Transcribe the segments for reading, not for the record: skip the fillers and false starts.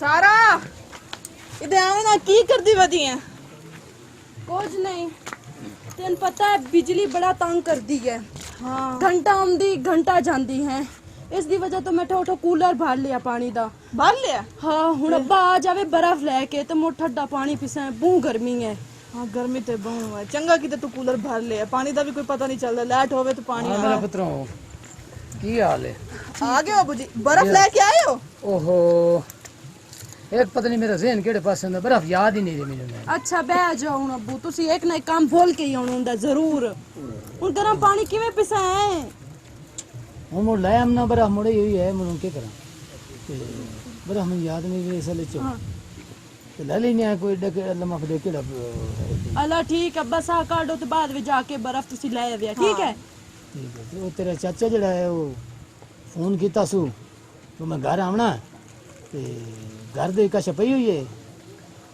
सारा इधर आवे ना की करदी वदी है कुछ नहीं तेन पता है बिजली बड़ा तंग करदी है हाँ घंटा आंदी घंटा जांदी है इस दी वजह तो मैं ठो कूलर भर लिया पानी दा भर लिया हाँ हुन अब्बा आ जावे बर्फ लेके ते मोर ठंडा पानी पीसे बहुत गर्मी है हाँ गर्मी ते बहुत है चंगा कि तू कूलर भर लिया पानी दा भी कोई पता नहीं चलदा लाइट होवे तो पानी आ मेरा पुत्रों की हाल है आ गए बाबू जी बर्फ लेके आए हो ओहो एक पता नहीं मेरा ज़हन केड़े पासे हुंदा बर्फ याद ही नहीं रही मैनू अच्छा बह जाओ हुन अब्बू तुसी एक ना एक काम बोल के ही आउणा हुंदा जरूर हुन गरम पानी किवें पिसा है हुन मुड़ ले आमना बर्फ मुड़े हुई है मुड़ के करा बर्फ मुझे याद नहीं रही असल च ते ले लेने आ कोई डके लम्मा फड़े केड़ा अल्लाह ठीक है बस आ काटो तो बाद में जाके बर्फ तुसी ले आवे ठीक है ठीक है ते वो तेरा चाचा जड़ा है वो फोन कीता सु तो मैं घर आवना ते घर दे कश पई हुई है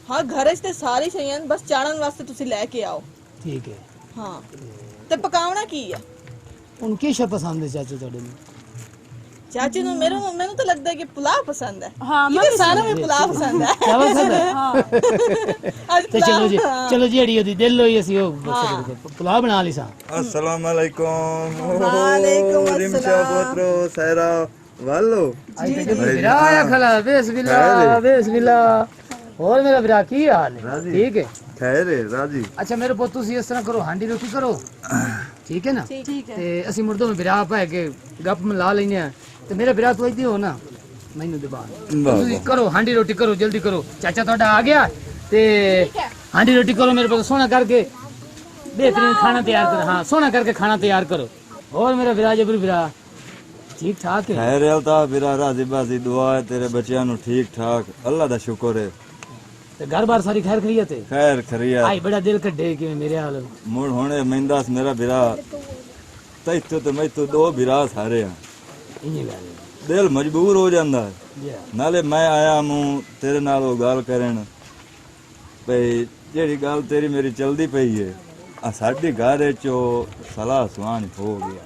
हाँ घर ते सारी सही बस चाड़न वास्ते तुसी लेके आओ ठीक है हाँ ते पकावना की है उनकी शा पसंद है चाचे तोड़े में चाची नु मेरे मैंने तो लगता है कि पुलाव पसंद है हाँ मैं सारा में पुलाव पसंद है क्या पसंद है हाँ आज ते चलो जी अड़ी ओदी दिल होई असी ओ पुलाव बना ली सा अस्सलाम वालेकुम वालेकुम रिमशा पोत्रो सहरा वालो बिरा आया खला बिस्मिल्लाह और मेरा बिरा की हाल है ठीक है खैर है राजी अच्छा मेरे पुੱਤ ਤੁਸੀਂ ਇਸ ਤਰ੍ਹਾਂ ਕਰੋ ਹਾਂਡੀ ਰੋਟੀ ਕਰੋ ਠੀਕ ਹੈ ਨਾ ठीक है ਤੇ ਅਸੀਂ ਮੁਰਦੋਂ में ਬਿਰਾ ਪਾ ਕੇ ਗੱਪ ਮਿਲਾ ਲੈਨੇ ਆ ਤੇ ਮੇਰਾ ਬਿਰਾ ਤੂੰ ਇੱਥੇ ਹੋ ਨਾ ਮੈਨੂੰ ਦਿਬਾਨ ਤੁਸੀਂ ਕਰੋ ਹਾਂਡੀ ਰੋਟੀ ਕਰੋ ਜਲਦੀ ਕਰੋ ਚਾਚਾ ਤੁਹਾਡਾ ਆ ਗਿਆ ਤੇ ਹਾਂਡੀ ਰੋਟੀ ਕਰੋ मेरे पुੱਤ सोना करके बेहतरीन खाना तैयार करो हाँ सोना करके खाना तैयार करो और मेरा बिरा जबर बिरा ठीक ठाक है खैर है ता बिरा राजी बाजी दुआ है तेरे बच्चियां नु ठीक ठाक अल्लाह दा शुक्र है ते घर बार सारी खैर खरीयत है खैर खरिया आई बड़ा दिल कड्डे कि मेरे हाल मुड़ होने महिंदास मेरा बिरा तैतो ते मैं तो दो बिरा सारे हैं इन्हीं गल दिल मजबूर हो जांदा है है नाले मैं आया हूं तेरे नाल वो गल करन भई जेड़ी गल तेरी मेरी चलदी पई है आ साडी घर चो सलाह सुहान हो गया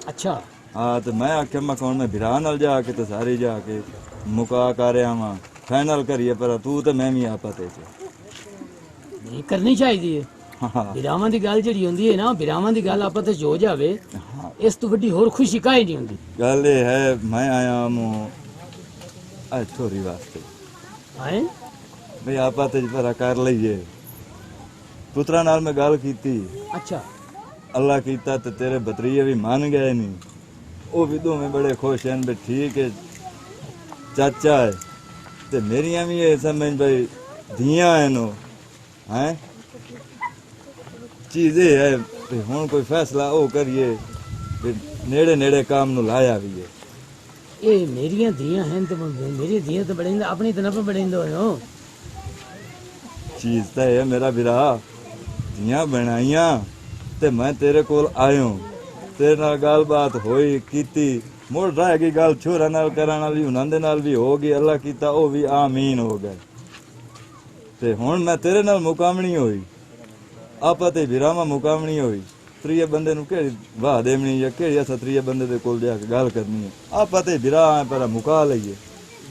अच्छा हाँ तो मैं आख्या मैं कौन मैं बिरा नाल जाके तो सारी जाके मुका कर आवां फाइनल करिए पर तू तो मैं भी आपा ते नहीं करनी चाहिए बिरावां दी गल जेड़ी हुंदी है ना बिरावां दी गल आपा ते जो जावे इस तो बड़ी होर खुशी काहे नहीं हुंदी गल ये है मैं आया हूं आ छोरी वास्ते हैं भाई आपा ते पर कर लईए पुत्रा नाल मैं गल कीती अच्छा अल्लाह कीता ते तेरे भतरीए भी मान गए नहीं वो भी दोवें बड़े खुश हैं भी ठीक है चाचा है ते मेरियां भी ये समझ भाई धियां हैं नो हैं चीज ये है भी हुण कोई फैसला ओ करिए भी नेड़े नेड़े काम नु लाया भी है ये मेरियां धियां हैं तो मेरी धियां तो बड़े अपनी तरफ बड़े हो चीज तो है मेरा बिरा धियां बनाइयां ते मैं तेरे कोल आयो तेरे नाल गल बात होई कीती मुड़ रह गई गल छोरा नाल करन वाली उन्हां दे नाल भी हो गई अल्लाह कीता ओ भी आमीन हो गए ते हुण मैं तेरे नाल मुकामणी होई आपा ते बिरामा मुकामणी होई त्रीए बंदे नु केड़ी वाह देवनी या केड़ी अस त्रीए बंदे दे कोल जाके गल करनी है आपा ते बिरा पर मुका लईए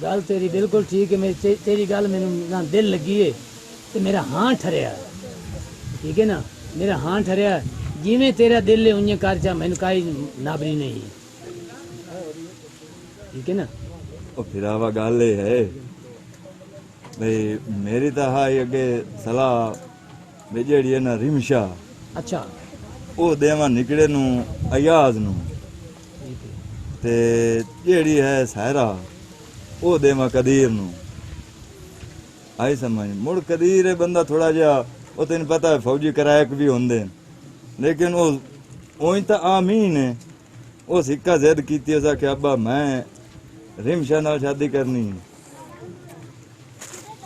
गल तेरी बिल्कुल ठीक है मेरी तेरी गल मैनू ना दिल लगी है ते मेरा हां ठरिया ठीक है ना मेरा हां ठरिया जिवें तेरा दिल है उन्हें कर जा मैनू काई नाबरी नहीं ठीक है ना ओ फिर आवा गल ये है भाई मेरी तो हाई अगे सलाह भी जेड़ी है ना रिमशा अच्छा ओ देवा निकड़े नु अयाज नु ठीक है ते जेड़ी है सहरा ओ देवा कदीर नु आई समझ मुड़ कदीर है बंदा थोड़ा जा ओ तेन पता है फौजी करायक भी होंदे लेकिन ओ ओई तो आमीन है ओ सिक्का जिद कीती उस आखे अब्बा मैं रिमशा नाल शादी करनी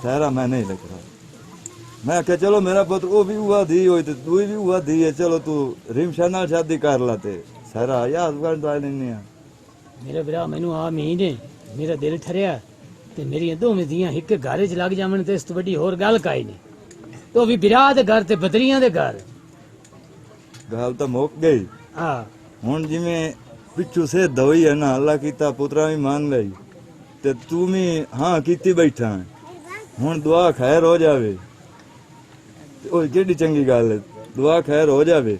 सहरा मैं नहीं लग रहा मैं आख्या चलो मेरा पुत्र वो भी हुआ धी होई तो तू भी हुआ धी है चलो तू रिमशा नाल शादी कर लाते सहरा याद कर दवा लेने मेरा बिरा मैनू आ महीने मेरा दिल ठरिया ते मेरी दोवें धियां एक घर च लग जावन ते इस तो बड़ी होर गल काई नहीं तो भी बिरा दे घर ते बदरियां दे घर गल तो मुक गई हां हुण जिवें पिछू से दवाई है ना अल्लाह कीता पुत्रा भी मान गई ਤੇ ਤੂੰ ਵੀ ਹਾਂ ਕੀਤੀ ਬੈਠਾ ਹੈ। ਹੁਣ ਦੁਆ ਖੈਰ ਹੋ ਜਾਵੇ ਤੇ ਉਹ ਕਿਹੜੀ ਚੰਗੀ ਗੱਲ ਹੈ, ਦੁਆ ਖੈਰ ਹੋ ਜਾਵੇ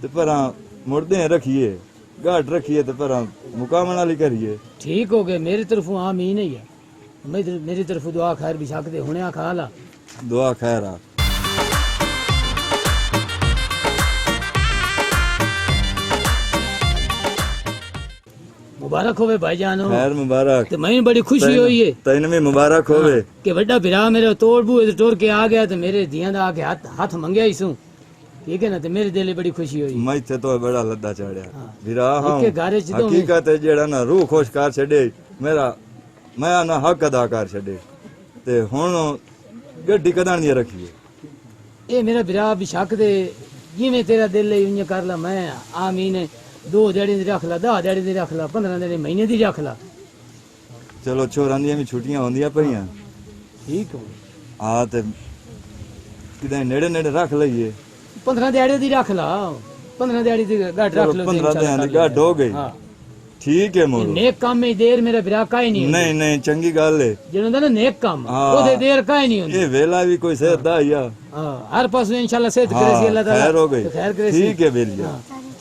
ਤੇ ਭਰਾ ਮੁੜਦੇ ਰੱਖੀਏ, ਘਾਟ ਰੱਖੀਏ ਤੇ ਭਰਾ ਮੁਕਾਮਣ ਵਾਲੀ ਕਰੀਏ। ਠੀਕ ਹੋ ਗਏ, ਮੇਰੀ ਤਰਫੋਂ ਆਮੀਨ ਹੀ ਹੈ। ਮੇਰੀ ਤਰਫੋਂ ਦੁਆ ਖੈਰ ਵੀ ਛਕਦੇ ਹੁਣੇ ਆ ਖਾ ਲਾ। दुआ खैर आ। मुबारक होवे भाईजान। खैर मुबारक। ते मैंने बड़ी खुशी हुई है तैन भी मुबारक होवे कि बड़ा बिरा मेरे तोड़ बूए ते टोर के आ गया ते मेरे दियां दा आके हाथ मंगया ही सू। ठीक है ना, ते मेरे दिल बड़ी खुशी हुई। मैं थे तो बड़ा लद्दा चढ़या बिरा। हां के घरे च हकीकत है जेड़ा ना रूह खुश कर छड़े मेरा, मैं ना हक अदा कर छड़े ते हुन गड्डी कदां नहीं रखी है। ये मेरा बिरा भी शक दे जिवें तेरा दिल है उंज कर ला। मैं आमीन है। 2 दिहाड़ी दी रख ला, 10 दिहाड़ी दी रख ला, 15 दिहाड़ी महीने दी रख ला। चलो छोरां दी भी छुट्टियां होंदियां पईयां। ठीक हो हां ते किदां नेड़े नेड़े रख लईए। 15 दिहाड़ी दी रख ला, 15 दिहाड़ी दी गाठ रख लो। 15 दिहाड़ी दी गाठ हो गई। हां ठीक है मोरो। नेक काम में देर मेरा बिरा काई नहीं। नहीं नहीं चंगी गल है जिन्हों दा ना नेक काम हाँ। ओदे देर काई नहीं होंदी। ये वेला भी कोई सेहत दा या। हां हर पास इंशाल्लाह सेहत करे सी अल्लाह ताला। खैर हो गई। खैर करे सी। ठीक है बेलिया।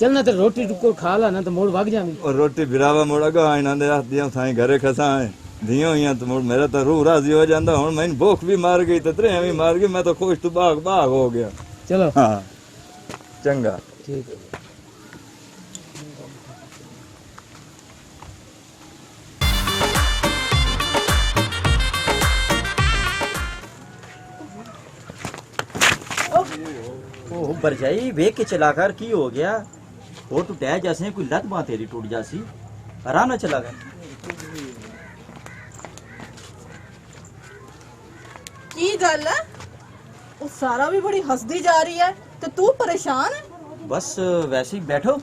चलना तो रोटी टुको खा ला ना तो मोड़ भाग जावी। और रोटी बिरावा मोड़ा गा इना दे हाथ दियां साई घरे खसा है दियो हियां तो मोड़ मेरा तो रूह राजी हो जांदा। हुन मैंने भूख भी मार गई ते त्रे भी मार गई। मैं तो खुश तो भाग भाग हो गया। चलो हां चंगा ठीक है। ओह भरजाई वेख के चला कर की हो गया। और तू टह जैसे कोई लत बांह तेरी टूट जासी। आराम ना चला कर। की गल है? वो सारा भी बड़ी हंसदी जा रही है तो तू परेशान है? बस वैसे ही बैठो।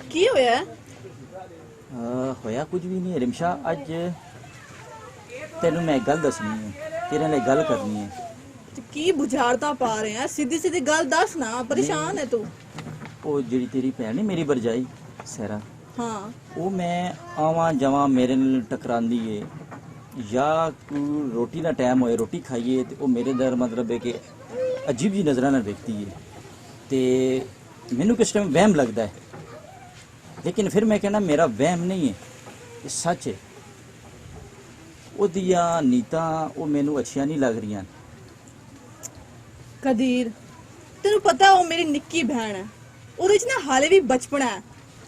की होया है? होया कुछ भी नहीं रिमशा। अज तेनू मैं एक गल दसनी है, तेरे नाल गल करनी है। तो की बुझारता पा रहे हैं? सीधी सीधी गल दस ना, परेशान है तू। वो जेड़ी तेरी भैन नहीं मेरी भरजाई सहरा, हाँ वो मैं आवा जावा मेरे नाल टकरांदी है या कोई रोटी का टाइम होए रोटी खाइए तो वो मेरे दर मतलब है कि अजीब जी नज़र नाल देखती है। तो मैनू किस टाइम वहम लगता है, लेकिन फिर मैं कहना मेरा वहम नहीं है, ये सच है। ਉਹਦੀਆਂ ਨੀਤਾਂ ਉਹ ਮੈਨੂੰ ਅੱਛੀਆਂ ਨਹੀਂ ਲੱਗ ਰਹੀਆਂ। कदीर तेनू पता वो मेरी निक्की बहन है, ਉਹਦੇ ਚ ਨਾ ਹਾਲੇ ਵੀ ਬਚਪਨਾ ਹੈ।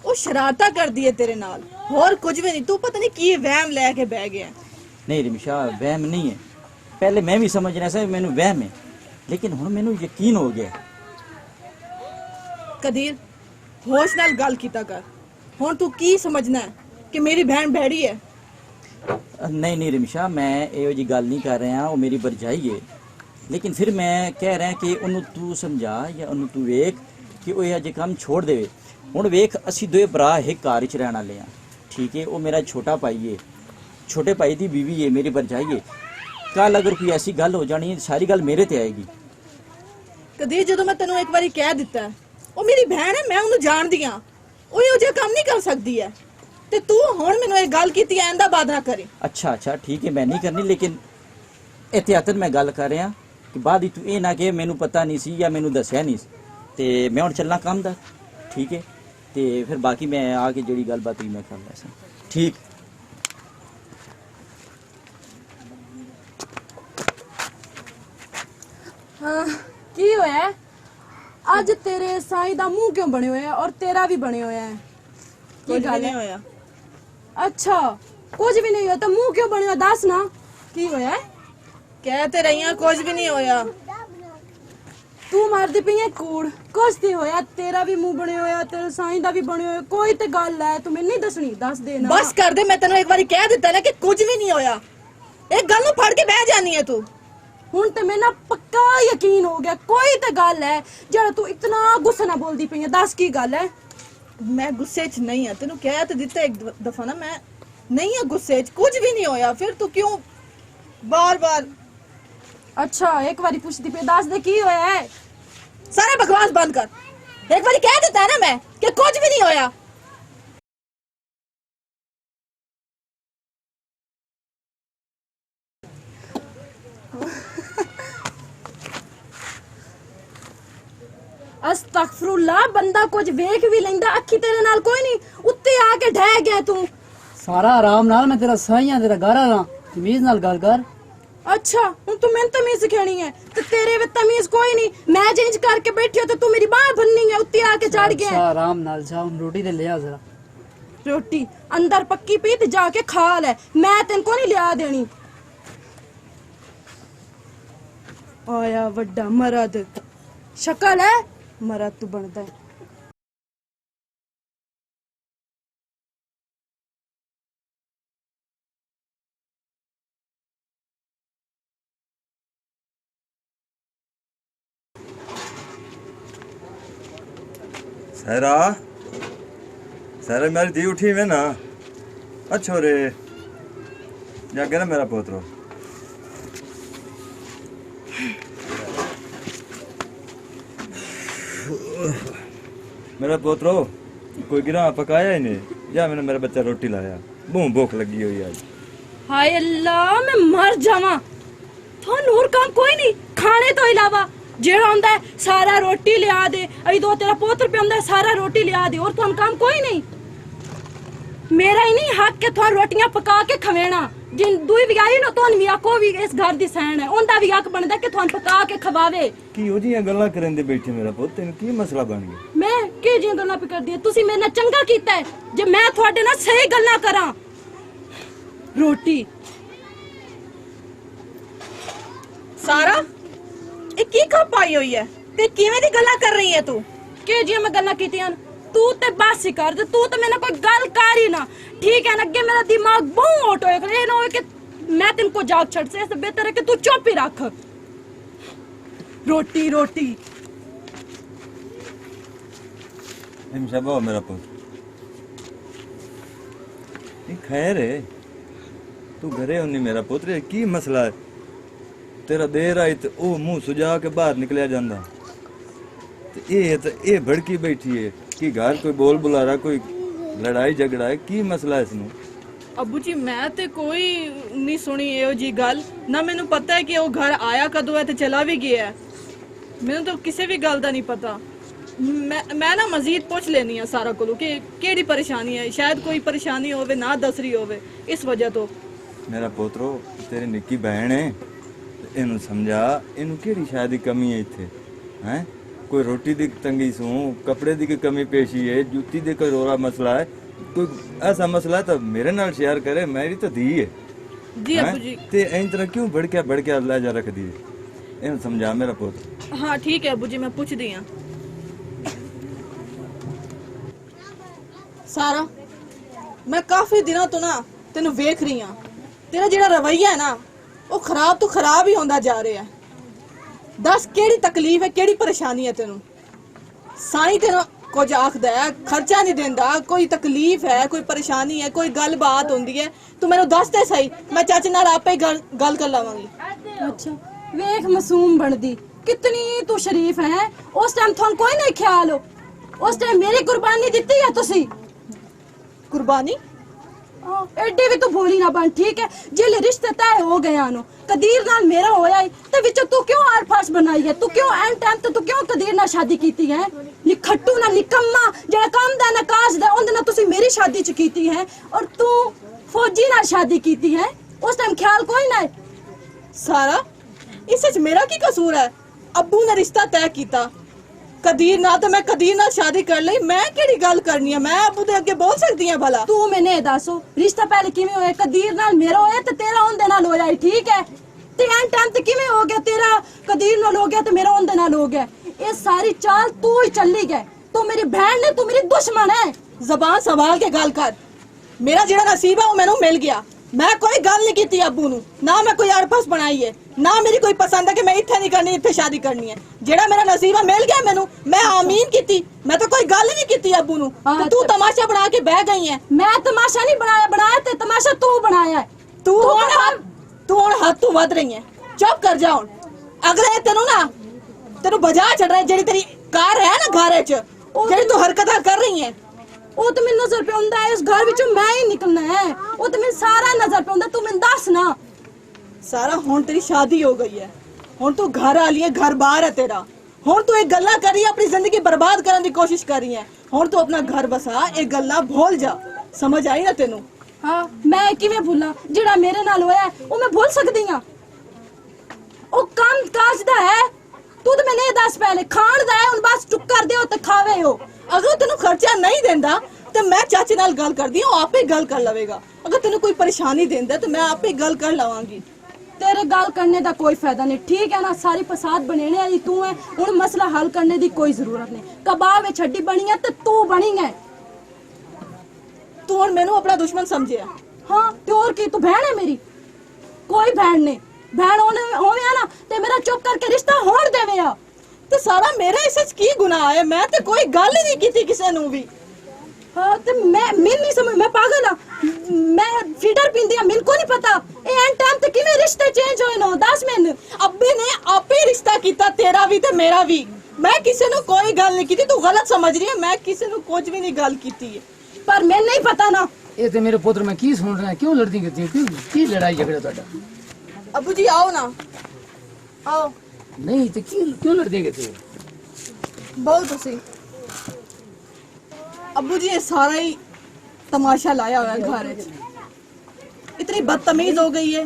ਉਹ ਸ਼ਰਾਰਤਾਂ ਕਰਦੀ ਹੈ ਤੇਰੇ ਨਾਲ, ਹੋਰ ਕੁਝ ਵੀ ਨਹੀਂ। ਤੂੰ ਪਤਾ ਨਹੀਂ ਕੀ ਵਹਿਮ ਲੈ ਕੇ ਬਹਿ ਗਿਆ। नहीं रिमशा वहम नहीं है। पहले मैं भी समझ रहा था मैनू वहम है, लेकिन हुण मैनू यकीन हो गया। कदीर होश नाल गल कीता कर। हुण तू की समझना है कि मेरी बहन भैड़ी है? नहीं नहीं रिमशा मैं ਇਹੋ जी गल नहीं कर रहा, वो मेरी भरजाई है। लेकिन फिर मैं कह रहा कि ਉਹਨੂੰ तू समझा या ਉਹਨੂੰ तू वेख कि ਉਹ ਇਹ ਜੇ ਕੰਮ छोड़ देवे। ਹੁਣ ਵੇਖ ਅਸੀਂ ਦੋਏ ਭਰਾ ਇੱਕ ਘਰ ਵਿੱਚ ਰਹਿਣ ਵਾਲੇ ਆ, ठीक है। वो मेरा छोटा भाई है, छोटे भाई ਦੀ बीवी है, मेरी भरजाई है। ਕੱਲ अगर कोई ऐसी गल हो जानी है सारी गल मेरे ते आएगी। कदीर ਜਦੋਂ ਮੈਂ ਤੈਨੂੰ ਇੱਕ ਵਾਰੀ ਕਹਿ ਦਿੱਤਾ ਉਹ ਮੇਰੀ ਭੈਣ ਹੈ, ਮੈਂ ਉਹਨੂੰ ਜਾਣਦੀ ਆ, ਉਹ ਇਹੋ ਜਿਹਾ ਕੰਮ ਨਹੀਂ ਕਰ ਸਕਦੀ ਹੈ। ਤੇ ਤੂੰ ਹੁਣ ਮੈਨੂੰ ਇਹ ਗੱਲ ਕੀਤੀ ਐ ਆਂਦਾ ਬਾਦ ਨਾ ਕਰੀ। अच्छा अच्छा ठीक है मैं नहीं करनी, लेकिन एहतियातन मैं गल कर रहा कि बाद तू ये ना कि मैनू पता नहीं सी या मैनू दसिया नहीं सी। ते मैं हुण चलना काम दा, ठीक है। ते फिर बाकी मैं आके जेड़ी गलबात हुई मैं कर लैसा, ठीक। हाँ की होया ਅੱਜ ਤੇਰੇ ਸਾਈਂ ਦਾ ਮੂੰਹ ਕਿਉਂ ਬਣੇ ਹੋਇਆ ਔਰ ਤੇਰਾ ਵੀ ਬਣੇ ਹੋਇਆ ਹੈ? ਕੀ ਗੱਲ ਹੋਇਆ? अच्छा कुछ भी नहीं होया तो मुंह क्यों बने? दस ना की होया? कहते रही कुछ भी नहीं होया। तू मारदी पई है कूड़, कुछ नहीं होया। तेरा भी मुंह बने होया, तेरे साईं दा भी बने होया। कोई ते गल है तू मैनू नहीं दसनी, दस दे ना। बस कर दे, मैं तेनू एक बारी कह दिता ना कि कुछ भी नहीं होया। एक गल नू फड़ के बह जानी है तू। हुण ते मैनू पक्का यकीन हो गया कोई ते गल है जेड़ा तू इतना गुस्सा ना बोलदी पई है। दस की गल है? मैं गुस्से च नहीं है, तेनू कह तो दिता एक दफा ना, मैं नहीं है गुस्से च, कुछ भी नहीं होया। फिर तू क्यों बार बार? अच्छा एक बारी पूछती पे, दस दे की होया है? सारा बकवास बंद कर। एक बारी कह देता है ना मैं कि कुछ भी नहीं होया। ਅਸਤਗਫਰੁल्लाह, ਬੰਦਾ ਕੁਝ ਵੇਖ ਵੀ ਲੈਂਦਾ, ਅੱਖੀ ਤੇਰੇ ਨਾਲ ਕੋਈ ਨਹੀਂ, ਉੱਤੇ ਆ ਕੇ ਢਹਿ ਗਿਆ ਤੂੰ। ਸਾਰਾ ਆਰਾਮ ਨਾਲ, ਮੈਂ ਤੇਰਾ ਸਾਈਆਂ ਤੇਰਾ ਘਰ ਆ, ਤਮੀਜ਼ ਨਾਲ ਗੱਲ ਕਰ। ਅੱਛਾ ਹੁਣ ਤੂੰ ਮੈਨੂੰ ਤਮੀਜ਼ ਸਿਖਾਣੀ ਹੈ ਤੇ ਤੇਰੇ ਵਿੱਚ ਤਮੀਜ਼ ਕੋਈ ਨਹੀਂ। ਮੈਂ ਚੇਂਜ ਕਰਕੇ ਬੈਠੀ ਹੋ ਤੇ ਤੂੰ ਮੇਰੀ ਬਾਹ ਬੰਨੀ ਹੈ, ਉੱਤੇ ਆ ਕੇ ਚੜ ਗਿਆ। ਅੱਛਾ ਆਰਾਮ ਨਾਲ ਜਾ, ਹੁਣ ਰੋਟੀ ਤੇ ਲਿਆ ਜ਼ਰਾ। ਰੋਟੀ ਅੰਦਰ ਪੱਕੀ ਪਈ ਤੇ ਜਾ ਕੇ ਖਾ ਲੈ, ਮੈਂ ਤੈਨੂੰ ਕੋਈ ਨਹੀਂ ਲਿਆ ਦੇਣੀ। ਆਇਆ ਵੱਡਾ ਮਰਦ, ਸ਼ਕਲ ਹੈ ਮਰਦ ਤੂੰ ਬਣਦਾ ਹੈ। सहरा, सहरा मेरी दी उठी में ना, अच्छो रे जागे ना मेरा पोतरो। मेरा पोतरो कोई गिरा पकाया ही नहीं, या मैंने मेरा बच्चा रोटी लाया, बहुत भूख लगी हुई आज। हाय अल्लाह, मैं मर जावा। थानू और काम कोई नहीं खाने तो इलावा, ਜਿਹੜਾ ਹੁੰਦਾ ਸਾਰਾ ਰੋਟੀ ਲਿਆ ਦੇ, ਅਈ ਦੋ ਤੇਰਾ ਪੁੱਤਰ ਪਿਆ ਹੁੰਦਾ ਸਾਰਾ ਰੋਟੀ ਲਿਆ ਦੇ, और ਤੁਹਾਨੂੰ ਕੰਮ ਕੋਈ ਨਹੀਂ। ਮੇਰਾ ਹੀ ਨਹੀਂ ਹੱਕ ਕਿ ਤੁਹਾਨੂੰ ਰੋਟੀਆਂ ਪਕਾ ਕੇ ਖਵੇਣਾ। ਜਿਨ ਦੂਈ ਵੀ ਆਈ ਨਾ ਤੁਹਾਨੂੰ ਵੀ ਆਕੋ ਵੀ ਇਸ ਘਰ ਦੀ ਸੈਣ ਹੈ, ਉਹਦਾ ਵੀ ਹੱਕ ਬਣਦਾ ਕਿ ਤੁਹਾਨੂੰ ਪਕਾ ਕੇ ਖਵਾਵੇ। ਕੀ ਉਹ ਜੀਆਂ ਗੱਲਾਂ ਕਰਨ ਦੇ ਬੈਠੇ ਮੇਰਾ ਪੁੱਤ, ਤੈਨੂੰ ਕੀ ਮਸਲਾ ਬਣ ਗਿਆ? ਮੈਂ ਕੀ ਜੀਆਂ ਗੱਲਾਂ ਪੇ ਕਰਦੀ, ਤੁਸੀਂ ਮੇਰੇ ਨਾਲ ਚੰਗਾ ਕੀਤਾ ਹੈ ਜੇ ਮੈਂ ਤੁਹਾਡੇ ਨਾਲ ਸਹੀ ਗੱਲਾਂ ਕਰਾਂ। ਰੋਟੀ ਸਾਰਾ ਇਹ ਕੀ ਖੱਪ ਆਈ ਹੋਈ ਹੈ ਤੇ ਕਿਵੇਂ ਦੀ ਗੱਲਾਂ ਕਰ ਰਹੀ ਹੈ ਤੂੰ? ਕਿ ਜੀ ਮੈਂ ਗੱਲਾਂ ਕੀਤੀਆਂ ਤੂੰ ਤੇ ਬਸ ਹੀ ਕਰ ਦੇ, ਤੂੰ ਤੇ ਮੇਰੇ ਨਾਲ ਕੋਈ ਗੱਲ ਕਰ ਹੀ ਨਾ, ਠੀਕ ਹੈ ਨਾ? ਅੱਗੇ ਮੇਰਾ ਦਿਮਾਗ ਬਹੁਤ ਆਊਟ ਹੋਇਆ ਕਰ, ਇਹ ਨਾ ਹੋਵੇ ਕਿ ਮੈਂ ਤੈਨੂੰ ਕੋ ਜਾਗ ਛੱਡ ਸੇ, ਇਸ ਤੋਂ ਬਿਹਤਰ ਹੈ ਕਿ ਤੂੰ ਚੁੱਪ ਹੀ ਰੱਖ। ਰੋਟੀ ਰੋਟੀ हिमशाबा मेरा पुत्र, ये खैर है तू घरे होनी मेरा पुत्र, की मसला है? तेरा देर आई तो ओ मुंह सुजा के बाहर निकलिया जांदा, ते ये भड़की बैठी है कि घर कोई बोल बुलारा, कोई लड़ाई झगड़ा है, की मसला है इसमें? ਅੱਬੂ ਜੀ ਮੈਂ ਤੇ ਕੋਈ ਨਹੀਂ ਸੁਣੀ ਇਹੋ ਜੀ ਗੱਲ, ਨਾ ਮੈਨੂੰ ਪਤਾ ਹੈ ਕਿ ਉਹ ਘਰ ਆਇਆ ਕਦੋਂ ਹੈ ਤੇ ਚਲਾ ਵੀ ਗਿਆ ਹੈ। ਮੈਨੂੰ ਤਾਂ ਕਿਸੇ ਵੀ ਗੱਲ ਦਾ ਨਹੀਂ ਪਤਾ। ਮੈਂ ਨਾ ਮਜ਼ੀਦ ਪੁੱਛ ਲੈਣੀ ਆ ਸਾਰਾ ਕੋਲੋਂ ਕਿ ਕਿਹੜੀ ਪਰੇਸ਼ਾਨੀ ਹੈ, ਸ਼ਾਇਦ ਕੋਈ ਪਰੇਸ਼ਾਨੀ ਹੋਵੇ ਨਾ ਦੱਸ ਰਹੀ ਹੋਵੇ, ਇਸ ਵਜ੍ਹਾ ਤੋਂ। मेरा पोतरो तेरी निक्की बहन है, ਇਹਨੂੰ ਸਮਝਾ, ਇਹਨੂੰ ਕਿਹੜੀ ਸ਼ਾਇਦ ਦੀ ਕਮੀ ਹੈ ਇੱਥੇ ਹੈ? ਕੋਈ ਰੋਟੀ ਦੀ ਤੰਗੀ ਸੂ, ਕੱਪੜੇ ਦੀ ਕੋਈ ਕਮੀ ਪੇਸ਼ੀ ਹੈ, ਜੁੱਤੀ ਦੇ ਕੋਈ ਰੋਲਾ ਮਸਲਾ ਹੈ, ਕੋਈ ਐਸਾ ਮਸਲਾ ਤਾਂ ਮੇਰੇ ਨਾਲ ਸ਼ੇਅਰ ਕਰੇ, ਮੇਰੀ ਤਾਂ ਧੀ ਹੈ ਜੀ ਅੱਬੂ ਜੀ। ਤੇ ਐਂ ਤਰ੍ਹਾਂ ਕਿਉਂ ਭੜਕਿਆ ਲੈ ਜਾ ਰੱਖਦੀ ਹੈ? ਇਹਨੂੰ ਸਮਝਾ ਮੇਰਾ ਪੁੱਤ। ਹਾਂ ਠੀਕ ਹੈ ਅੱਬੂ ਜੀ, ਮੈਂ ਪੁੱਛਦੀ ਹਾਂ। ਸਾਰਾ ਮੈਂ ਕਾਫੀ ਦਿਨਾਂ ਤੋਂ ਨਾ ਤੈਨੂੰ ਵੇਖ ਰਹੀ ਹਾਂ, ਤੇਰਾ ਜਿਹੜਾ ਰਵੱਈਆ ਹੈ ਨਾ ਉਹ ਖਰਾਬ ਤੋਂ ਖਰਾਬ ਹੀ ਹੁੰਦਾ ਜਾ ਰਿਹਾ। ਦੱਸ ਕਿਹੜੀ ਤਕਲੀਫ ਹੈ, ਕਿਹੜੀ ਪਰੇਸ਼ਾਨੀ ਹੈ ਤੈਨੂੰ? ਸਾਈਂ ਤੈਨੂੰ ਕੁਝ ਆਖਦਾ ਹੈ, ਖਰਚਾ ਨਹੀਂ ਦਿੰਦਾ, ਕੋਈ ਤਕਲੀਫ ਹੈ, ਕੋਈ ਪਰੇਸ਼ਾਨੀ ਹੈ, ਕੋਈ ਗੱਲਬਾਤ ਹੁੰਦੀ ਹੈ, ਤੂੰ ਮੈਨੂੰ ਦੱਸ ਤੇ ਸਹੀ, ਮੈਂ ਚਾਚੇ ਨਾਲ ਆਪੇ ਗੱਲ ਕਰ ਲਵਾਂਗੀ। ਅੱਛਾ ਵੇਖ ਮਾਸੂਮ ਬਣਦੀ, ਕਿਤਨੀ ਤੂੰ ਸ਼ਰੀਫ ਹੈ। ਉਸ ਟਾਈਮ ਤੁਹਾਨੂੰ ਕੋਈ ਨਹੀਂ ਖਿਆਲ ਹੋ, ਉਸ ਟਾਈਮ ਮੇਰੀ ਕੁਰਬਾਨੀ ਦਿੱਤੀ ਹੈ ਤੁਸੀਂ। ਕੁਰਬਾਨੀ? ਐਡੇ ਵੀ ਤੂੰ ਭੋਲੀ ਨਾ ਬਣ, ਠੀਕ ਹੈ? ਜਿਹੜੇ ਰਿਸ਼ਤੇ ਤੈਅ ਹੋ ਗਏ ਹਨ, ਕਦੀਰ ਨਾਲ ਮੇਰਾ ਹੋਇਆ ਤੇ ਵਿੱਚ ਤੂੰ ਕਿਉਂ ਆਰ ਫਾਸ ਬਣਾਈ ਹੈ? ਤੂੰ ਕਿਉਂ ਐਨ ਟਾਈਮ ਤੇ ਤੂੰ ਕਿਉਂ ਕਦੀਰ ਨਾਲ ਸ਼ਾਦੀ ਕੀਤੀ ਹੈ? ਨਿਖੱਟੂ ਨਾ ਨਿਕੰਮਾ, ਜਿਹੜਾ ਕੰਮ ਦਾ ਨਾ ਕਾਜ ਦਾ, ਉਹਦੇ ਨਾਲ ਤੁਸੀਂ ਮੇਰੀ ਸ਼ਾਦੀ ਚ ਕੀਤੀ ਹੈ, ਔਰ ਤੂੰ ਫੌਜੀ ਨਾਲ ਸ਼ਾਦੀ ਕੀਤੀ ਹੈ। ਉਸ ਟਾਈਮ ਖਿਆਲ ਕੋਈ ਨਾ। ਸਾਰਾ ਇਸ ਵਿੱਚ ਮੇਰਾ ਕੀ ਕਸੂਰ ਹੈ? ਅੱਬੂ ਨੇ ਰਿਸ਼ਤਾ ਤੈਅ ਕੀਤਾ ਕਦੀਰ ਨਾਲ, ਤਾਂ ਮੈਂ ਕਦੀਰ ਨਾਲ ਸ਼ਾਦੀ ਕਰ ਲਈ, ਮੈਂ ਕਿਹੜੀ ਗੱਲ ਕਰਨੀ ਹੈ? ਮੈਂ ਅੱਬੂ ਦੇ ਅੱਗੇ ਬੋਲ ਸਕਦੀ ਹਾਂ ਭਲਾ? ਤੂੰ ਮੈਨੇ ਦੱਸੋ ਰਿਸ਼ਤਾ ਪਹਿਲੇ ਕਿਵੇਂ ਹੋਇਆ? ਕਦੀਰ ਨਾਲ ਮੇਰਾ ਹੋਇਆ ਤੇ ਤੇਰਾ ਉਹਦੇ ਨਾਲ ਹੋਇਆ, ਠੀਕ ਹੈ? ਤੇ ਐਨ ਟਾਈਮ ਤੇ ਕਿਵੇਂ ਹੋ ਗਿਆ? ਤੇਰਾ ਕਦੀਰ ਨਾਲ ਹੋ ਗਿਆ ਤੇ ਮੇਰਾ ਉਹਦੇ ਨਾਲ ਹੋ ਗਿਆ। ਇਹ ਸਾਰੀ ਚਾਲ ਤੂੰ ਹੀ ਚੱਲੀ ਗਏ। ਤੂੰ ਮੇਰੀ ਭੈਣ ਨੇ, ਤੂੰ ਮੇਰੀ ਦੁਸ਼ਮਣ ਹੈ। ਜ਼ਬਾਨ ਸੰਭਾਲ ਕੇ ਗੱਲ ਕਰ। ਮੇਰਾ ਜਿਹੜਾ ਨਸੀਬ ਹੈ ਉਹ ਮੈਨੂੰ ਮਿਲ ਗਿਆ। ਮੈਂ ਕੋਈ ਗੱਲ ਨਹੀਂ ਕੀਤੀ ਅੱਬੂ ਨੂੰ, ਨਾ ਮੈਂ ਕੋਈ ਅੜਫਸ ਬਣਾਈ ਹੈ, ਨਾ ਮੇਰੀ ਕੋਈ ਪਸੰਦ ਹੈ ਕਿ ਮੈਂ ਇੱਥੇ ਨਹੀਂ ਕਰਨੀ, ਇੱਥੇ ਸ਼ਾਦੀ ਕਰਨੀ ਹੈ। ਜਿਹੜਾ ਮੇਰਾ ਨਸੀਬ ਹੈ ਮਿਲ ਗਿਆ ਮੈਨੂੰ, ਮੈਂ ਆਮੀਨ ਕੀਤੀ, ਮੈਂ ਤਾਂ ਕੋਈ ਗੱਲ ਹੀ ਨਹੀਂ ਕੀਤੀ ਅੱਬੂ ਨੂੰ। ਤੇ ਤੂੰ ਤਮਾਸ਼ਾ ਬਣਾ ਕੇ ਬਹਿ ਗਈ ਹੈ। ਮੈਂ ਤਮਾਸ਼ਾ ਨਹੀਂ ਬਣਾਇਆ ਤੇ ਤਮਾਸ਼ਾ ਤੂੰ ਬਣਾਇਆ ਹੈ। ਤੂੰ ਹੁਣ ਹੱਦ ਤੋਂ ਵੱਧ ਰਹੀ ਹੈ। ਚੁੱਪ ਕਰ ਜਾ ਹੁਣ। ਅਗਲੇ ਤੈਨੂੰ ਬਜਾ ਛੱਡ ਰਿਹਾ, ਜਿਹੜੀ ਤੇਰੀ ਕਾਰ ਹੈ ਨਾ ਘਰ 'ਚ, ਜਿਹੜੀ ਤੂੰ ਹਰਕਤਾਂ ਕਰ ਰਹੀ ਹੈ, ਉਹ ਤਾਂ ਮੈਨੂੰ ਨਜ਼ਰ ਪਿਆਉਂਦਾ ਹੈ। ਇਸ ਘਰ ਵਿੱਚੋਂ ਮੈਂ ਹੀ ਨਿਕਲਣਾ ਹੈ, ਉਹ ਤਾਂ ਮੈਨੂੰ ਸਾਰਾ ਨਜ਼ਰ ਪਿਆਉਂਦਾ। ਤੂੰ ਮੈਨੂੰ ਦੱਸ ਨਾ। ਸਾਰਾ ਹੁਣ ਤੇਰੀ ਸ਼ਾਦੀ ਹੋ ਗਈ ਹੈ, ਹੁਣ ਤੂੰ ਘਰ ਆ ਲਈ ਹੈ, ਘਰ ਬਾਹਰ ਹੈ ਤੇਰਾ। ਹੁਣ ਤੂੰ ਇਹ ਗੱਲਾਂ ਕਰੀ ਆਪਣੀ ਜ਼ਿੰਦਗੀ ਬਰਬਾਦ ਕਰਨ ਦੀ ਕੋਸ਼ਿਸ਼ ਕਰ ਰਹੀ ਹੈ। ਹੁਣ ਤੂੰ ਆਪਣਾ ਘਰ ਬਸਾ, ਇਹ ਗੱਲਾਂ ਭੁੱਲ ਜਾ। ਸਮਝ ਆਈ ਨਾ ਤੈਨੂੰ? ਹਾਂ ਮੈਂ ਕਿਵੇਂ ਭੁੱਲਾਂ? ਜਿਹੜਾ ਮੇਰੇ ਨਾਲ ਹੋਇਆ ਉਹ ਮੈਂ ਭੁੱਲ ਸਕਦੀ ਹਾਂ? ਉਹ ਕੰਮ ਕਾਜ ਦਾ ਹੈ, ਤੂੰ ਤੇ ਮੈਨੂੰ ਇਹ ਦੱਸ ਪਹਿਲੇ ਖਾਣ ਦਾ ਹੈ, ਹੁਣ ਬਸ ਚੁੱਕ ਕਰ ਦਿਓ ਤੇ ਖਾਵੇ ਹੋ। ਅਗਰ ਤੈਨੂੰ ਖਰਚਾ ਨਹੀਂ ਦਿੰਦਾ ਤੇ ਮੈਂ ਚਾਚੇ ਨਾਲ ਗੱਲ ਕਰਦੀ ਹਾਂ, ਉਹ ਆਪੇ ਗੱਲ ਕਰ ਲਵੇਗਾ। ਅਗਰ ਤੈਨੂੰ ਕੋਈ ਪਰੇਸ਼ਾਨੀ ਦਿੰਦਾ ਤੇ ਮੈਂ ਆਪੇ ਗੱਲ ਕਰ ਲਵਾਂਗੀ। तेरे गल करने का कोई फायदा नहीं, ठीक है ना? सारी फसाद बनेने वाली तू है, हुण मसला हल करने की कोई जरूरत नहीं। कबाब विच हड्डी बनी है ते तू बनी है। तू हुण मैनू अपना दुश्मन समझिया? हाँ ते और की, तू बहन है मेरी? कोई बहन नहीं। बहन होवे ना ते मेरा चुप करके रिश्ता होण देवे आ। ते सारा मेरे इस च की गुनाह है? मैं ते कोई गल ही नहीं कीती किसे नू भी। हाँ ते मैं नहीं समझ, मैं पागल हाँ? मैं फीडर पींदी हाँ, मेरे को नहीं पता ए एंड टाइम ते किवें रिश्ते चेंज होए नो? दस मैनू। अब्बे ने आपे रिश्ता कीता, तेरा भी ते मेरा भी। मैं किसी नू कोई गल नहीं कीती, तू गलत समझ रही है। मैं किसी नू कुछ भी नहीं गल कीती है। पर मैं नहीं पता ना। ये तो मेरे पुत्र मैं की सुन रहा है, क्यों लड़ती करती क्यों की लड़ाई झगड़ा ਤੁਹਾਡਾ? अबू जी आओ ना, आओ। नहीं तो क्यों लड़ती करती हो? बहुत तुसी अबू जी ये सारा ही तमाशा लाया हुआ है घर च। इतनी बदतमीज हो गई है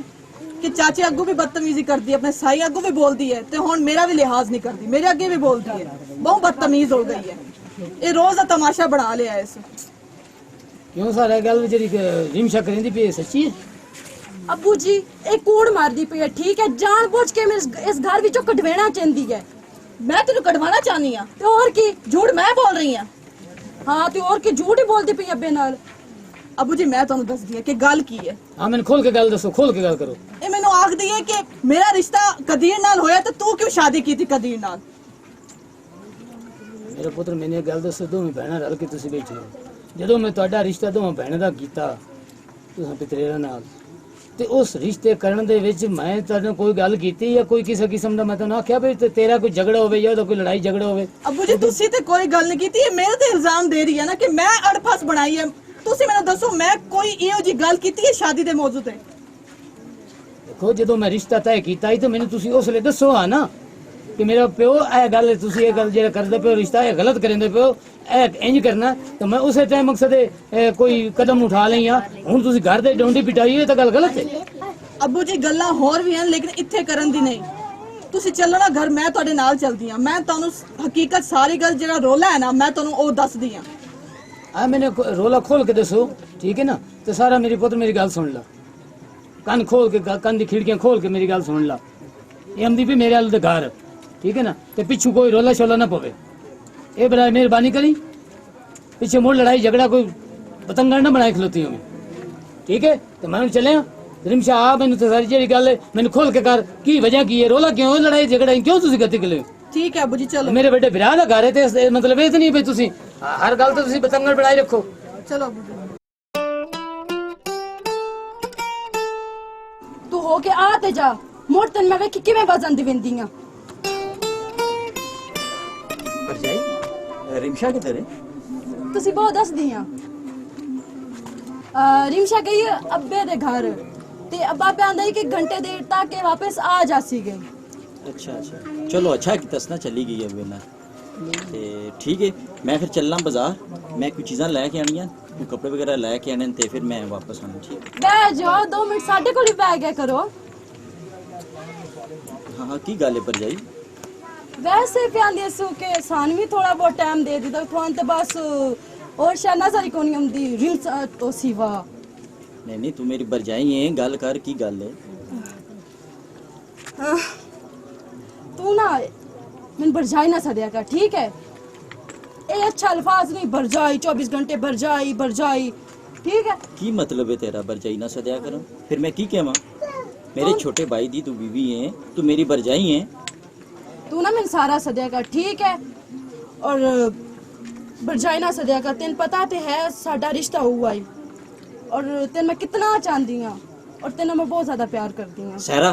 कि चाचे अगू भी बदतमीजी करती है, अपने साई अगू भी बोलती है, तो हुण मेरा भी लिहाज नहीं करती, मेरे अगे भी बोलती है। बहुत बदतमीज हो गई है, ये रोज का तमाशा बना लिया है इस। क्यों सारा गल जेडी रिमशा करेंदी पे सच्ची है? अबू जी एक कूड़ मारदी पई है, ठीक है? जानबूझ के मैं इस घर विचों कढवेना चाहती है। मैं तेनू कढवाना चाहनी हां ते और की झूठ मैं बोल रही हां? हाँ ते और की झूठ ही बोलदी पई अब्बे नाल। अबू जी मैं तुहानू दस दी कि गल की है। हाँ मैंने खोल के गल दसो, खोल के गल करो। ये मैनू आखदी है कि मेरा रिश्ता कदीर नाल होया तो तू क्यों शादी की थी कदीर नाल? मेरे पुत्र मैंने गल दसो, दोवें भैणां रल के तुसीं बैठे हो। ਜਦੋਂ ਮੈਂ ਤੁਹਾਡਾ ਰਿਸ਼ਤਾ ਦੋਵਾਂ ਭੈਣਾਂ ਦਾ ਕੀਤਾ ਤੁਸੀਂ ਪਿਤਰੇਰਾ ਨਾਲ, ਤੇ ਉਸ ਰਿਸ਼ਤੇ ਕਰਨ ਦੇ ਵਿੱਚ ਮੈਂ ਤੁਹਾਨੂੰ ਕੋਈ ਗੱਲ ਕੀਤੀ ਜਾਂ ਕੋਈ ਕਿਸੇ ਕਿਸਮ ਦਾ ਮੈਂ ਤੁਹਾਨੂੰ ਆਖਿਆ ਵੀ ਤੇਰਾ ਕੋਈ ਝਗੜਾ ਹੋਵੇ ਜਾਂ ਉਹਦਾ ਕੋਈ ਲੜਾਈ ਝਗੜਾ ਹੋਵੇ? अबू जी तुसी ते कोई गल नहीं कीती, ये मेरे ते इल्जाम दे रही है ना कि मैं अड़फस बनाई है। तुसी मैनू दसो मैं कोई इहो जी गल कीती है शादी दे मौजू ते? ਦੇਖੋ ਜਦੋਂ ਮੈਂ ਰਿਸ਼ਤਾ ਤੈਅ ਕੀਤਾ ਸੀ ਤਾਂ ਮੈਨੂੰ ਤੁਸੀਂ ਉਸ ਵੇਲੇ ਦੱਸੋ ਆ ਨਾ ਕਿ ਮੇਰਾ ਪਿਓ ਇਹ ਗੱਲ ਤੁਸੀਂ ਇਹ ਗੱਲ ਜਿਹੜਾ ਕਰਦੇ ਪਿਓ ਰਿਸ਼ਤਾ ਇਹ ਗਲਤ ਕਰਿੰਦੇ ਪਿਓ, ਇਹ ਇੰਜ ਕਰਨਾ, ਤਾਂ ਮੈਂ ਉਸੇ ਟਾਈਮ ਮਕਸਦ ਕੋਈ ਕਦਮ ਉਠਾ ਲਈ ਆ। ਹੁਣ ਤੁਸੀਂ ਘਰ ਦੇ ਡੋਂਡੀ ਪਿਟਾਈ, ਇਹ ਤਾਂ ਗੱਲ ਗਲਤ ਹੈ। अबू जी गल्लां होर भी हैं लेकिन इत्थे करन दी नहीं। तुसी चलो ना घर, मैं तुहाडे नाल चलदी हां। मैं तुहानू हकीकत सारी गल जेड़ा रोला है ना मैं तुहानू ओ दसदी हां। आ मैंने रोला खोल के दसो, ठीक है ना? तो सारा मेरे पुत्र मेरी गल सुन ला, कान खोल के, कान दी खिड़कियां खोल के मेरी गल सुन ला। ये आमदी भी मेरे वाले घर, ठीक है ना? तो पिछू कोई रोला शोला ना पवे, ये बड़ा मेहरबानी करी। पीछे मोड़ लड़ाई झगड़ा कोई पतंगड़ ना बनाए खलोती हूँ, ठीक है? तो मैं चले रिमशा आ मैंने तो सारी जेड़ी गल मैंने खोल के कर की वजह की है, रोला क्यों, लड़ाई झगड़ा क्यों तुसी करते गले? ठीक है अबू जी चलो। मेरे बेटे विराह दा घर है ते मतलब ये तो नहीं भाई तुसी हर गल तो तुसी पतंगड़ बनाई रखो। चलो अबू जी। तू हो के आ ते जा, मोड़ तन मैं वेखी किवें वजन दिवेंदी हां। भरजाई रिमशा किधर है? ਤੁਸੀਂ ਬਹੁਤ ਦੱਸਦੀ ਆ। ਰਿਮਸ਼ਾ ਗਈ ਅੱਬੇ ਦੇ ਘਰ ਤੇ ਅੱਬਾ ਕਹਿੰਦਾ ਸੀ ਕਿ ਘੰਟੇ ਦੇਰ ਤੱਕ ਇਹ ਵਾਪਸ ਆ ਜਾਸੀਗੇ। अच्छा अच्छा, चलो अच्छा कि तसना चली गई है वेला ते ठीक है। मैं फिर चलना बाजार, मैं कुछ चीज़ां लैके आनियां, कोई कपड़े वगैरह लैके आने ते फिर मैं वापस आना। ठीक है? ਬਹਿ ਜਾਓ 2 ਮਿੰਟ ਸਾਡੇ ਕੋਲ ਹੀ ਬਹਿ ਗਿਆ ਕਰੋ। हाँ हाँ की गल है भरजाई? ਵੈਸੇ ਪਿਆਂਦੀ ਸੂ ਕਿ ਸਾਨੂੰ ਵੀ ਥੋੜਾ ਬਹੁਤ ਟਾਈਮ ਦੇ ਦਿੱਤਾ ਤੁਹਾਨੂੰ ਤੇ ਬਸ और शायद नजर ही कोनी आउंदी रिम्स तो सिवा। नहीं नहीं, तू मेरी भरजाई है, गल कर की गल है? तू ना मैंने भरजाई ना सदिया कर, ठीक है? ये अच्छा अल्फाज नहीं, भरजाई 24 घंटे भरजाई भरजाई, ठीक है? की मतलब है तेरा भरजाई ना सदया करो? फिर मैं की कहवा? मेरे छोटे भाई दी तू बीवी है, तू मेरी भरजाई है। तू ना मैंने सारा सदिया कर, ठीक है? और भरजाई ना सदिया कर, तेन पता ते है साडा रिश्ता हुआ है और तेन मैं कितना चाहती हूँ और तेन मैं बहुत ज्यादा प्यार करती हूँ। सहरा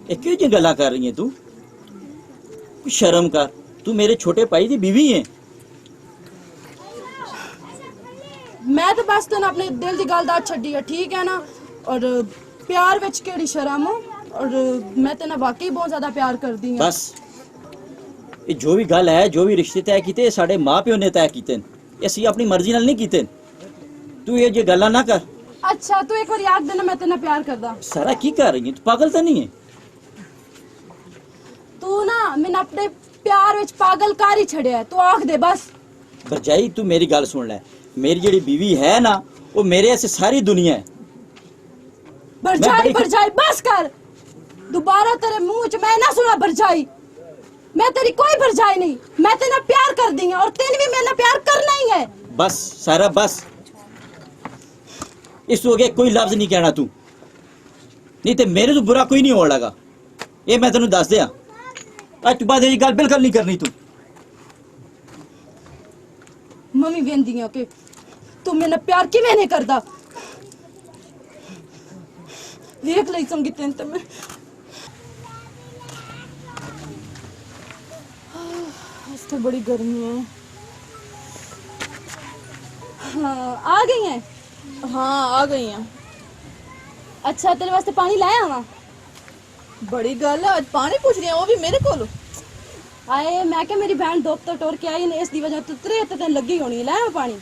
ये क्यों जी गल्ला कर रही है तू? कुछ शर्म कर, तू मेरे छोटे भाई दी बीवी है। मैं तो बस तेन अपने दिल की गल दात छड्डी है, ठीक है ना? और प्यार विच केड़ी शर्म हो, और मैं तेन वाकई बहुत ज्यादा प्यार करती हूँ। बस ਇਹ ਜੋ ਵੀ ਗੱਲ ਹੈ, ਜੋ ਵੀ ਰਿਸ਼ਤੇ ਤੈਅ ਕੀਤੇ, ਸਾਡੇ ਮਾਪਿਓ ਨੇ ਤੈਅ ਕੀਤੇ ਨੇ, ਅਸੀਂ ਆਪਣੀ ਮਰਜ਼ੀ ਨਾਲ ਨਹੀਂ ਕੀਤੇ। ਤੂੰ ਇਹ ਜੇ ਗੱਲਾਂ ਨਾ ਕਰ। ਅੱਛਾ ਤੂੰ ਇੱਕ ਵਾਰੀ ਆਖ ਦੇਣਾ ਮੈਂ ਤੇਰੇ ਨਾਲ ਪਿਆਰ ਕਰਦਾ। ਸਾਰਾ ਕੀ ਕਰ ਰਹੀ ਹੈ ਤੂੰ? ਪਾਗਲ ਤਾਂ ਨਹੀਂ ਹੈ? ਤੂੰ ਨਾ ਮੈਨੂੰ ਆਪਣੇ ਪਿਆਰ ਵਿੱਚ ਪਾਗਲ ਕਰ ਹੀ ਛੜਿਆ। ਤੂੰ ਆਖ ਦੇ ਬਸ। ਭਰਜਾਈ ਤੂੰ ਮੇਰੀ ਗੱਲ ਸੁਣ ਲੈ, ਮੇਰੀ ਜਿਹੜੀ ਬੀਵੀ ਹੈ ਨਾ ਉਹ ਮੇਰੇ ਐਸੇ ਸਾਰੀ ਦੁਨੀਆ ਹੈ। भरजाई भरजाई बस कर। दोबारा तेरे मुंह च मैं ना सुना भरजाई। मैं तेरी कोई भरजाई नहीं, मैं तेरे नाल प्यार कर दी और तेन भी मेरे नाल प्यार करना ही है। बस सारा बस, इस हो गया कोई लफ्ज नहीं कहना तू, नहीं तो मेरे तो बुरा कोई नहीं हो लगा। ये मैं तेन दस दिया, आज तू बाद ये गल बिल्कुल नहीं करनी तू। मम्मी वेंदी है कि तू मेरे नाल प्यार किवें नहीं करदा। देख लई संगी तेन ते मैं आज तो बड़ी गर्मी है। हाँ आ गई हैं। हाँ आ गई हैं। अच्छा तेरे वास्ते पानी लाया वा। बड़ी गल है, आज पानी पूछ रही है, वो भी मेरे को। आए मैं क्या मेरी बहन दोप तो टोर के आई ने इस दी वजह तो तेरे ते तेन लगी होनी। लाया पानी?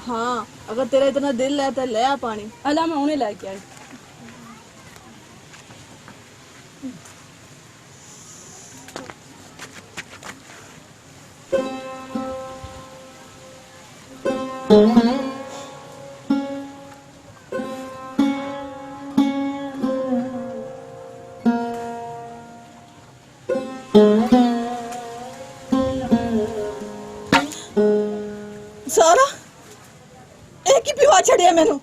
हाँ अगर तेरा इतना दिल है तो ले आ पानी। अला मैं उन्हें लेके आई। सारा एक ही पिवा छड़िया मैनू।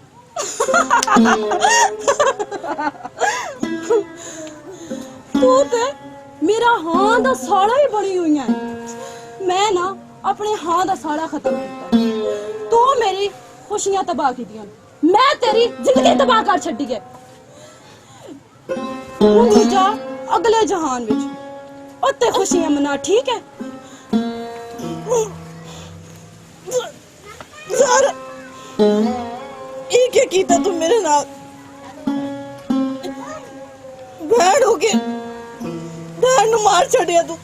तू ते मेरा हाँ दा साड़ा ही बनी हुई है। मैं ना अपने हाँ दा साड़ा खत्म किया। तू मेरी खुशियां तबाह की दियां, मैं तेरी जिंदगी तबाह कर छड्डी है। तू जा अगले जहान विच उत्ते खुशियां मना, ठीक है? सारा ये क्या कीता तू मेरे नाल? बहन हो के बहन नू मार छड़िया तू।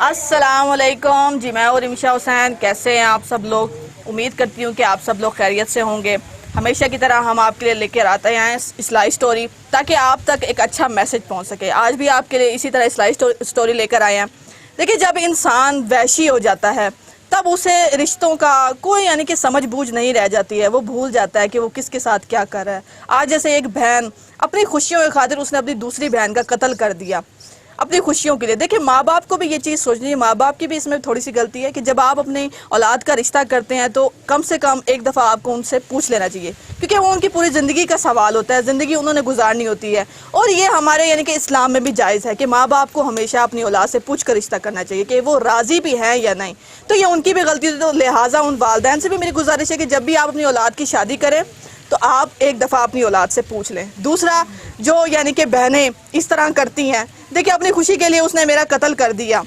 अस्सलाम वालेकुम जी, मैं और रिमिशा हुसैन। कैसे हैं आप सब लोग? उम्मीद करती हूँ कि आप सब लोग खैरियत से होंगे। हमेशा की तरह हम आपके लिए लेकर आते हैं इस्लाही स्टोरी, ताकि आप तक एक अच्छा मैसेज पहुँच सके। आज भी आपके लिए इसी तरह इस्लाही स्टोरी लेकर आए हैं। देखिए, जब इंसान वैशी हो जाता है तब उसे रिश्तों का कोई यानी कि समझ बूझ नहीं रह जाती है। वो भूल जाता है कि वो किसके साथ क्या कर रहा है। आज जैसे एक बहन अपनी खुशियों की खातिर उसने अपनी दूसरी बहन का कत्ल कर दिया अपनी खुशियों के लिए। देखिए, माँ बाप को भी ये चीज़ सोचनी है, माँ बाप की भी इसमें थोड़ी सी गलती है कि जब आप अपनी औलाद का रिश्ता करते हैं तो कम से कम एक दफ़ा आपको उनसे पूछ लेना चाहिए, क्योंकि वो उनकी पूरी ज़िंदगी का सवाल होता है। ज़िंदगी उन्होंने गुजारनी होती है, और ये हमारे यानी कि इस्लाम में भी जायज़ है कि माँ बाप को हमेशा अपनी औलाद से पूछ कर रिश्ता करना चाहिए कि वो राज़ी भी हैं या नहीं। तो ये उनकी भी गलती है। तो लिहाजा उन वालिदैन से भी मेरी गुजारिश है कि जब भी आप अपनी औलाद की शादी करें तो आप एक दफ़ा अपनी औलाद से पूछ लें। दूसरा, जो यानी कि बहनें इस तरह करती हैं, देखिए अपनी खुशी के लिए उसने मेरा कत्ल कर दिया,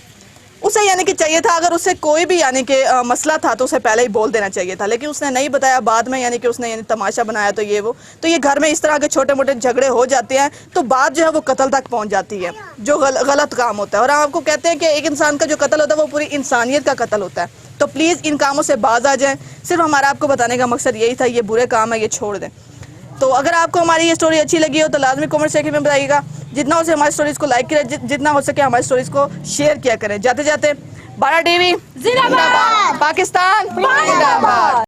उसे यानी कि चाहिए था अगर उससे कोई भी यानी कि मसला था तो उसे पहले ही बोल देना चाहिए था, लेकिन उसने नहीं बताया। बाद में यानी कि उसने यानी तमाशा बनाया तो ये वो, तो ये घर में इस तरह के छोटे मोटे झगड़े हो जाते हैं तो बात जो है वो कत्ल तक पहुंच जाती है, जो गलत काम होता है। और हम आपको कहते हैं कि एक इंसान का जो कत्ल होता है वो पूरी इंसानियत का कत्ल होता है। तो प्लीज़ इन कामों से बाज आ जाएं। सिर्फ हमारा आपको बताने का मकसद यही था, ये बुरे काम है, ये छोड़ दें। तो अगर आपको हमारी ये स्टोरी अच्छी लगी हो तो लाजमी कमेंट सेक्शन में बताइएगा। जितना हो सके हमारी स्टोरीज को लाइक करें, जितना हो सके हमारी स्टोरीज को शेयर किया करें। जाते जाते बारा टीवी जिंदाबाद, पाकिस्तान जिंदाबाद।